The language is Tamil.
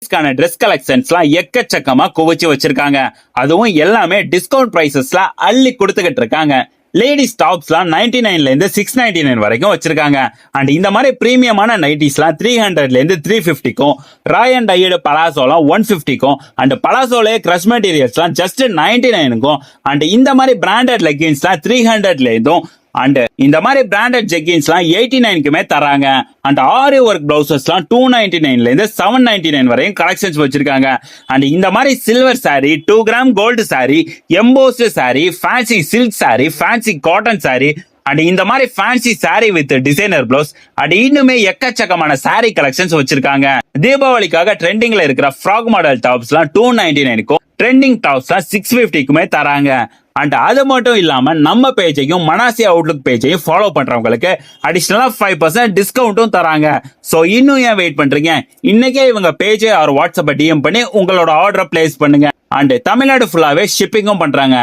ட்ரெஸ் கலெக்ஷன்ஸ்லாம் எக்கச்சக்கமா குவிச்சு வச்சிருக்காங்க. அதுவும் எல்லாமே டிஸ்கவுண்ட் பிரைசஸ்ல அள்ளி கொடுத்துக்கிட்டு இருக்காங்க. லேடிஸ் டாப்ஸ்லாம் 99ல இருந்து 699 வரைக்கும் வச்சிருக்காங்க. அண்ட் இந்த மாதிரி பிரீமியமான நைட்டிஸ்லாம் 300ல இருந்து 350க்கும், ராய் அண்ட் டைடு பலாசோலாம் 150க்கும், அண்ட் பலாசோலே கிரஷ் மெட்டீரியல்ஸ்லாம் ஜஸ்ட் 99க்கும், அண்ட் இந்த மாதிரி பிராண்டட் லெகின்ஸ்லாம் 300ல இருந்தும், அண்ட் இந்த மாதிரி பிராண்டட் ஜெக்கின்ஸ்லாம் 89க்குமே தராங்க. அண்ட் ஆரி ஒர்க் பிளவுசஸ்லாம் 299ல இருந்து 799 வரையும் கலெக்ஷன்ஸ் வச்சிருக்காங்க. அண்ட் இந்த மாதிரி silver sari, 2 gram gold sari, embossed sari, fancy silk sari, fancy cotton sari, and இந்த மாதிரி fancy sari with designer blouse, and இன்னுமே எக்கச்சக்கமான சாரி கலெக்ஷன்ஸ் வச்சிருக்காங்க. தீபாவளிக்காக ட்ரெண்டிங்ல இருக்கிற ஃப்ராக் மாடல் டாப்ஸ்லாம் 299க்கும், ட்ரெண்டிங் டாப்ஸ்லாம் 650க்குமே தராங்க. அண்ட் அது மட்டும் இல்லாம நம்ம பேஜையும் மனாசி அவுட்லுக் பேஜையும் ஃபாலோ பண்றவங்களுக்கு அடிஷனலா 5% டிஸ்கவுண்ட்டும் தராங்க. சோ இன்னும் ஏன் வெயிட் பண்றீங்க? இன்னைக்கே இவங்க பேஜை ஆர் வாட்ஸ்அப்பை டிஎம் பண்ணி உங்களோட ஆர்டரை பிளேஸ் பண்ணுங்க. அண்ட் தமிழ்நாடு ஃபுல்லாவே ஷிப்பிங்கும் பண்றாங்க.